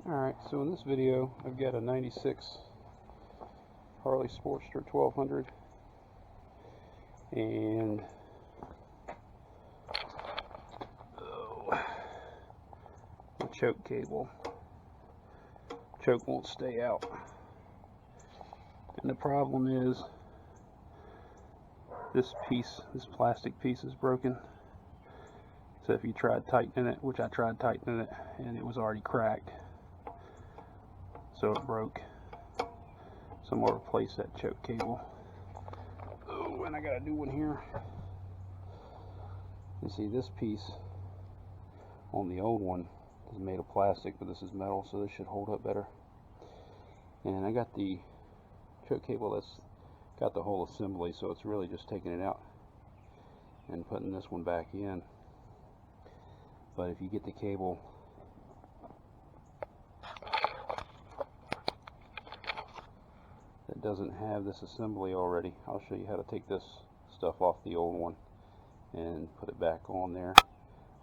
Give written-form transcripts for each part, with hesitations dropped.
Alright, so in this video I've got a 96 Harley Sportster 1200 and the choke cable. Choke won't stay out. And the problem is this plastic piece is broken. So if you tried tightening it, which I tried tightening it, and it was already cracked, so it broke. So I'm going to replace that choke cable. Oh, and I got a new one here. You see, this piece on the old one is made of plastic, but this is metal, so this should hold up better. And I got the choke cable that's got the whole assembly, so it's really just taking it out and putting this one back in. But if you get the cable that doesn't have this assembly already, I'll show you how to take this stuff off the old one and put it back on there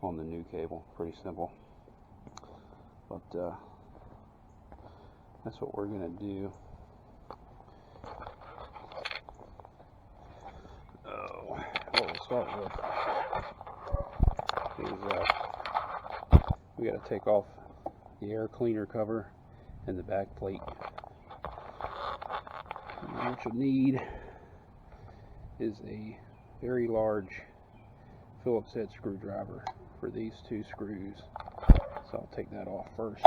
on the new cable. Pretty simple, but that's what we're gonna do. What we'll start with is we got to take off the air cleaner cover and the back plate. And what you'll need is a very large Phillips head screwdriver for these two screws. So I'll take that off first.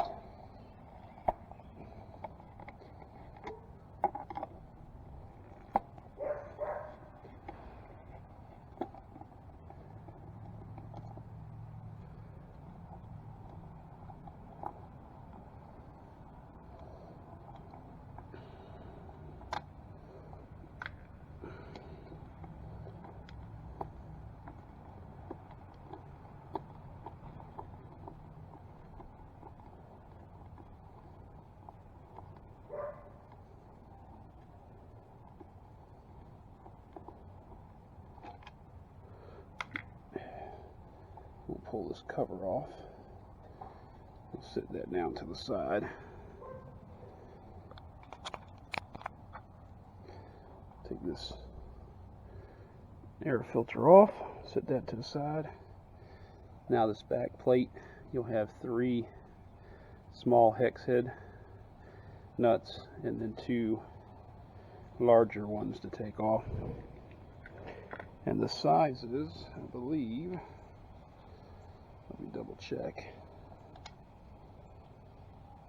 We'll pull this cover off. We'll set that down to the side. Take this air filter off, set that to the side. Now this back plate, you'll have 3 small hex head nuts and then 2 larger ones to take off. And the sizes, I believe, let me double check,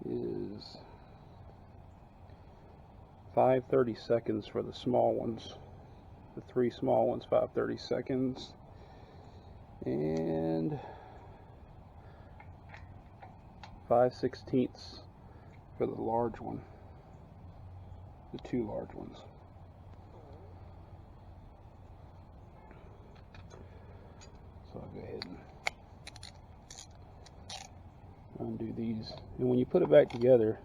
is 5/32 for the small ones. The 3 small ones, 5/32, and 5/16 for the large one, the 2 large ones. So I'll go ahead and undo these, and when you put it back together,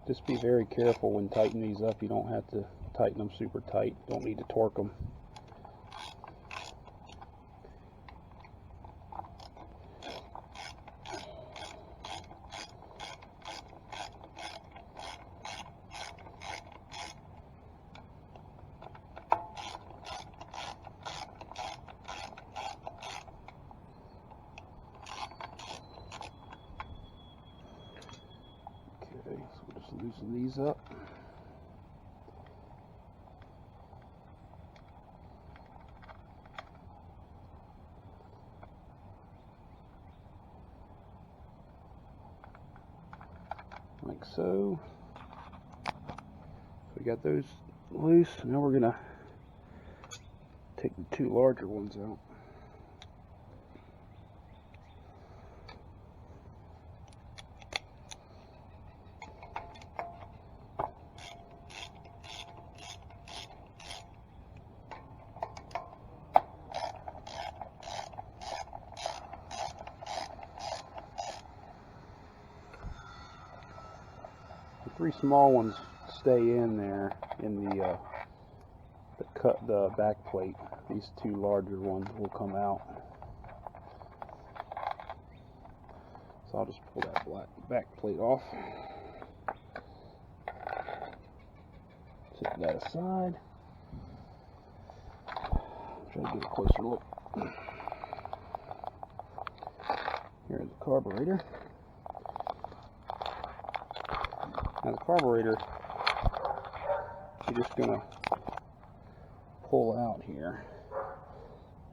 just be very careful when tightening these up. You don't have to tighten them super tight, don't need to torque them. Okay, so we'll just loosen these up. Like so. So we got those loose. Now we're gonna take the 2 larger ones out. The 3 small ones stay in there in the back plate. These 2 larger ones will come out. So I'll just pull that back plate off. Set that aside. Try to get a closer look. Here's the carburetor. Now the carburetor, you're just going to pull out here.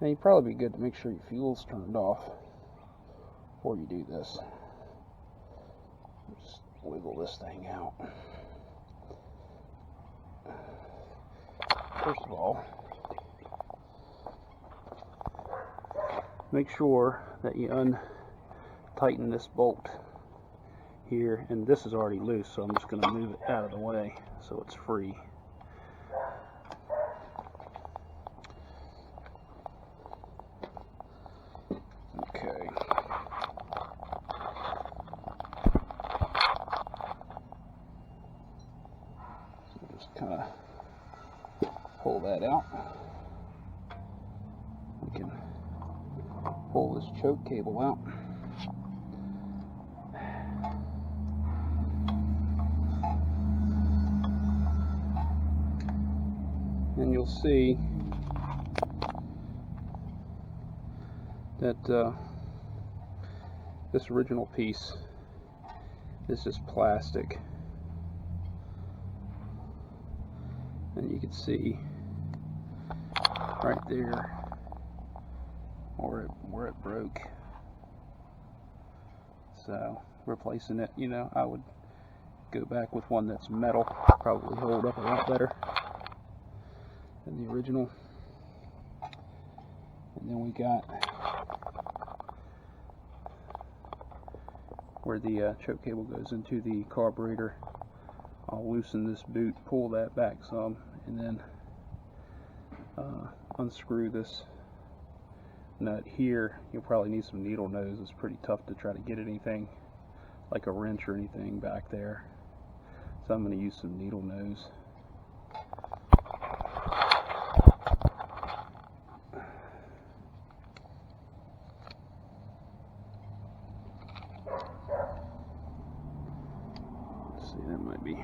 Now you'd probably be good to make sure your fuel's turned off before you do this. Just wiggle this thing out. First of all, make sure that you untighten this bolt here, and this is already loose, so I'm just going to move it out of the way so it's free. Okay. So just kind of pull that out. We can pull this choke cable out. And you'll see that this original piece is just plastic, and you can see right there where it broke. So replacing it, you know, I would go back with one that's metal, probably hold up a lot better than the original. And then we got where the choke cable goes into the carburetor. I'll loosen this boot, pull that back some, and then unscrew this nut here. You'll probably need some needle nose. It's pretty tough to try to get anything like a wrench or anything back there, so I'm going to use some needle nose. Let's see, that might be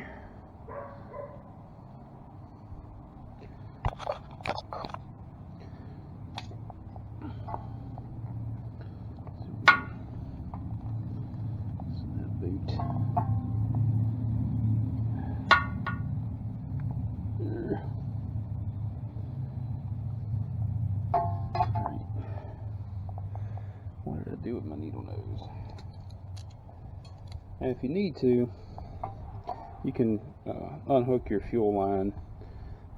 boot. There. Right. What did I do with my needle nose? And if you need to, you can unhook your fuel line.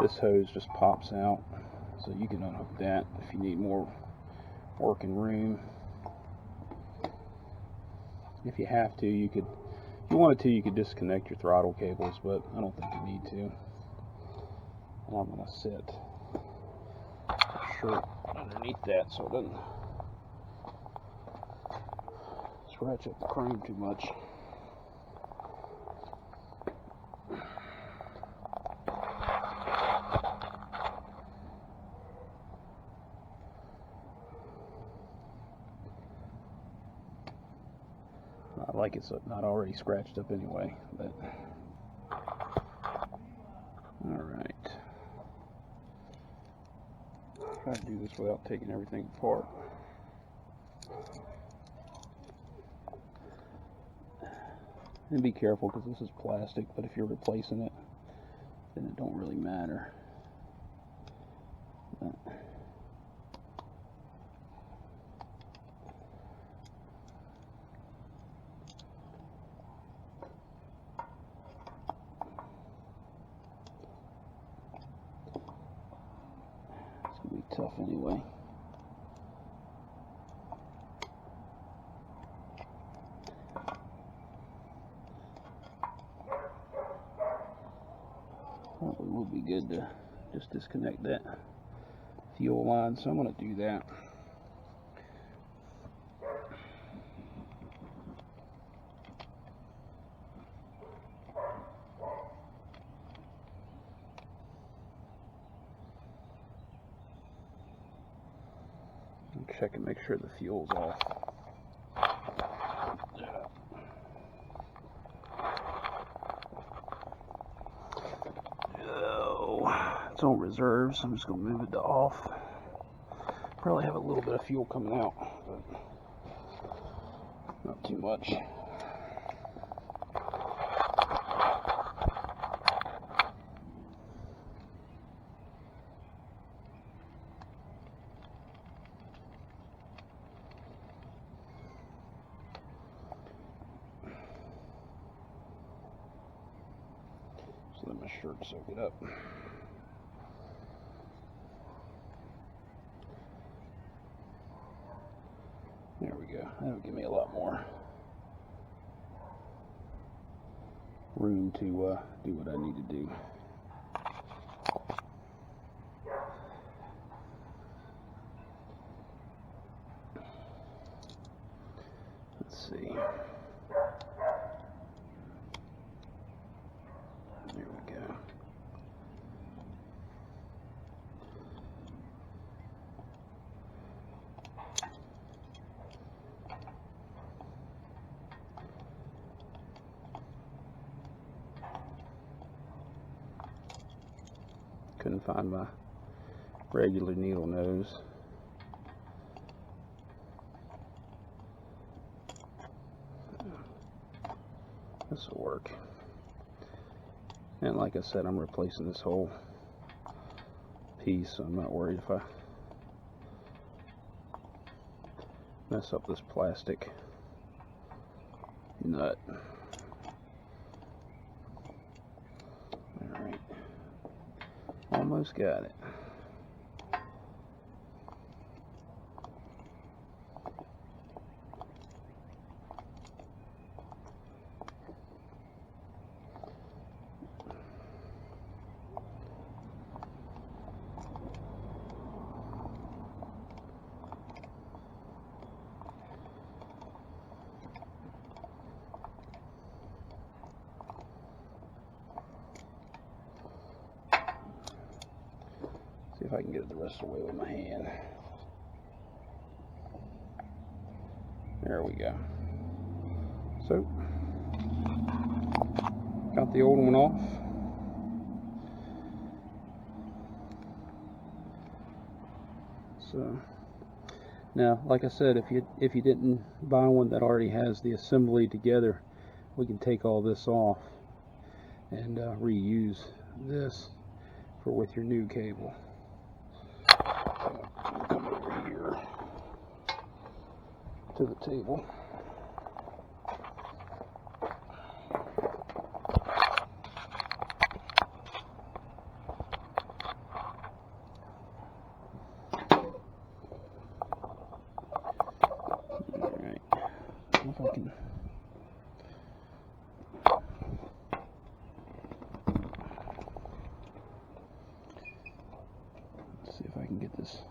This hose just pops out, so you can unhook that if you need more working room. If you have to, you could, if you wanted to, you could disconnect your throttle cables, but I don't think you need to. And I'm going to set a shirt underneath that so it doesn't scratch up the chrome too much. Not like it's not already scratched up anyway, but alright. Try to do this without taking everything apart. And be careful, because this is plastic, but if you're replacing it, then it don't really matter. But it's going to be tough anyway. Probably would be good to just disconnect that fuel line, so I'm going to do that. Check and make sure the fuel's off. it's on reserve, so I'm just going to move it to off. Probably have a little bit of fuel coming out, but not too much. Just let my shirt soak it up. There we go. That'll give me a lot more room to do what I need to do. Let's see. There we go. Couldn't find my regular needle nose. This will work. And like I said, I'm replacing this whole piece, so I'm not worried if I mess up this plastic nut. Alright. Almost got it. See if I can get it the rest of the way with my hand. There we go. So, got the old one off. So, now, like I said, if you didn't buy one that already has the assembly together, we can take all this off and reuse this for with your new cable. So, I'll come over here to the table. Alright, if I can see if I can get this.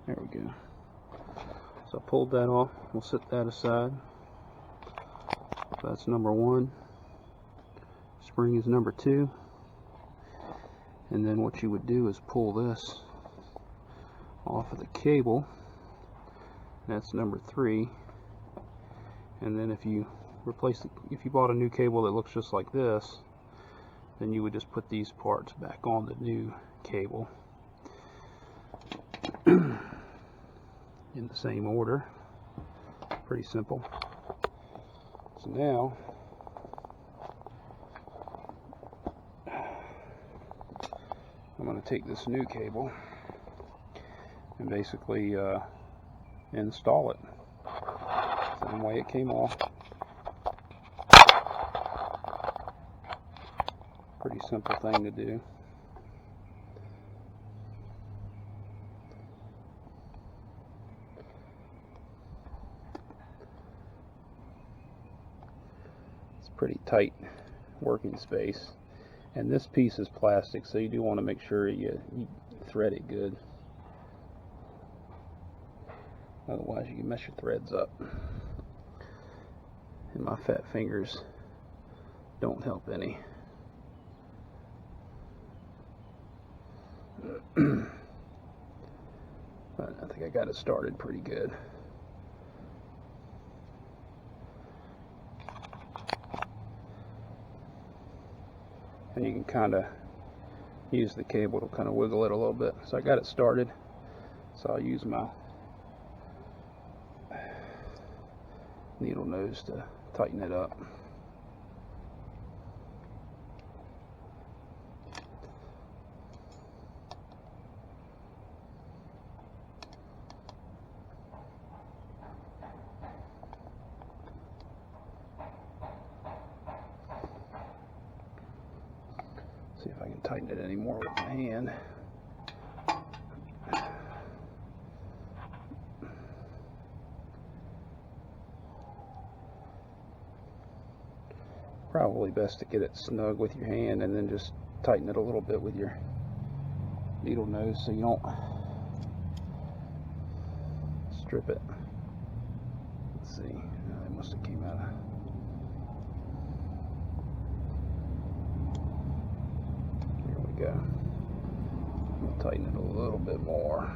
There we go. So I pulled that off. We'll set that aside. That's number 1. Spring is number 2. And then what you would do is pull this off of the cable. That's number 3. And then if you if you bought a new cable that looks just like this, then you would just put these parts back on the new cable in the same order. Pretty simple. So now I'm going to take this new cable and basically install it same way it came off. Pretty simple thing to do. It's pretty tight working space, and this piece is plastic, so you do want to make sure you thread it good. Otherwise you can mess your threads up, and my fat fingers don't help any. But I think I got it started pretty good. and you can kind of use the cable to kind of wiggle it a little bit. So I got it started, so I'll use my needle nose to tighten it up. See if I can tighten it any more with my hand. Probably best to get it snug with your hand and then just tighten it a little bit with your needle nose so you don't strip it. Let's see, it must have came out of. Here we go. We'll tighten it a little bit more.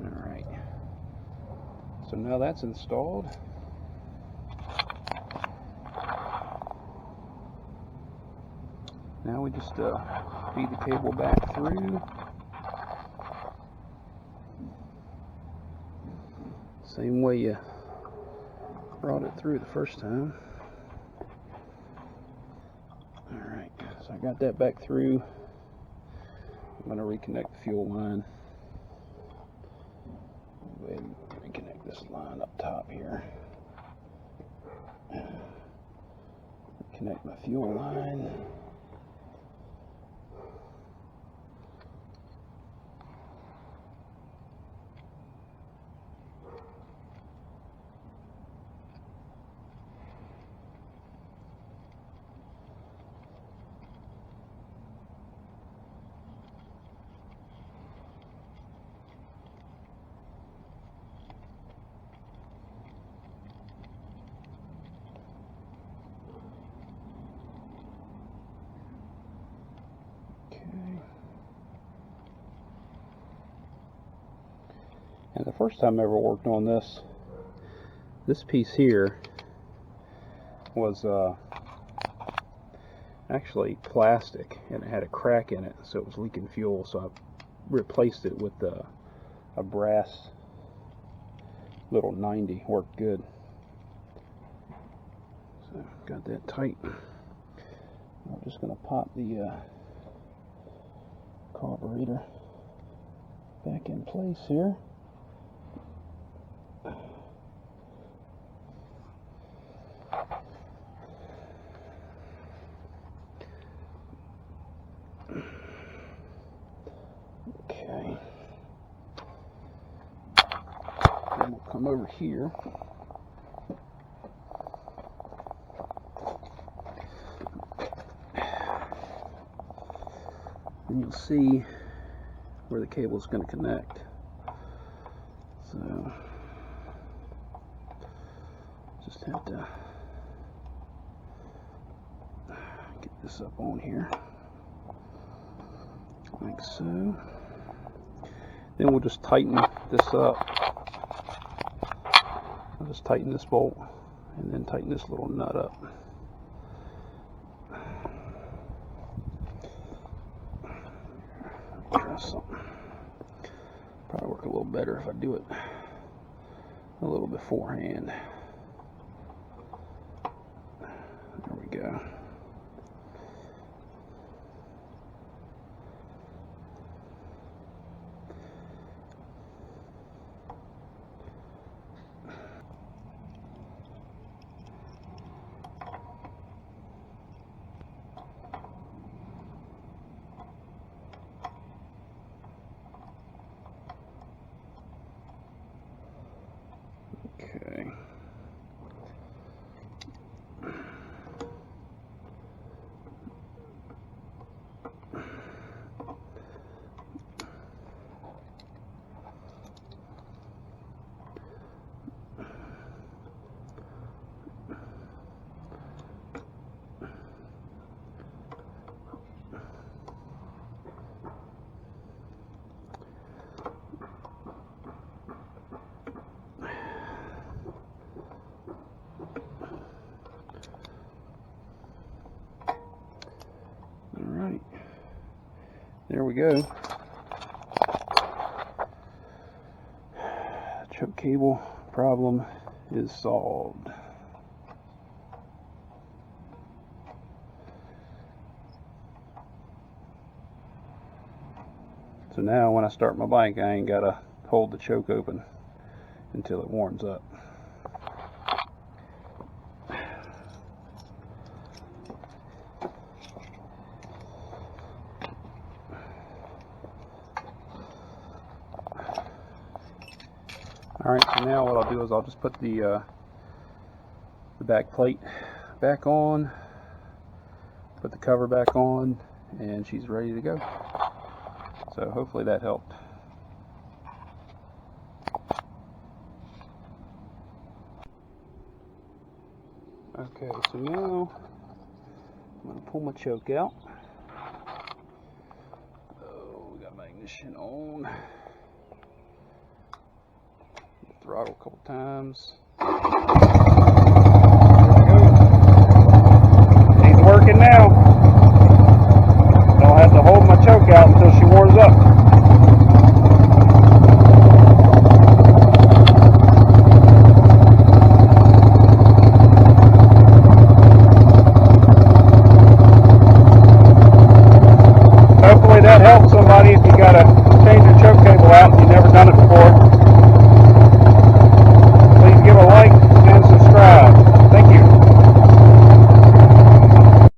Alright. So now that's installed. Now we just feed the cable back through. Same way you brought it through the first time. Alright, so I got that back through. I'm going to reconnect the fuel line. Go ahead and reconnect this line up top here. Connect my fuel line. And the first time I ever worked on this piece here was actually plastic, and it had a crack in it, so it was leaking fuel. So I replaced it with a brass little 90. Worked good. So got that tight. I'm just going to pop the carburetor back in place here. Okay. And we'll come over here. And you'll see where the cable is going to connect. So just have to get this up on here, like so. Then we'll just tighten this up. I'll just tighten this bolt and then tighten this little nut up. Try something. Probably work a little better if I do it a little beforehand. There we go. Okay. There we go. Choke cable problem is solved. So now when I start my bike, I ain't gotta hold the choke open until it warms up. Alright, so now what I'll do is I'll just put the back plate back on, put the cover back on, and she's ready to go. So hopefully that helped. Okay, so now I'm going to pull my choke out. Oh, we got my ignition on. Throttle a couple times. There we go. He's working now.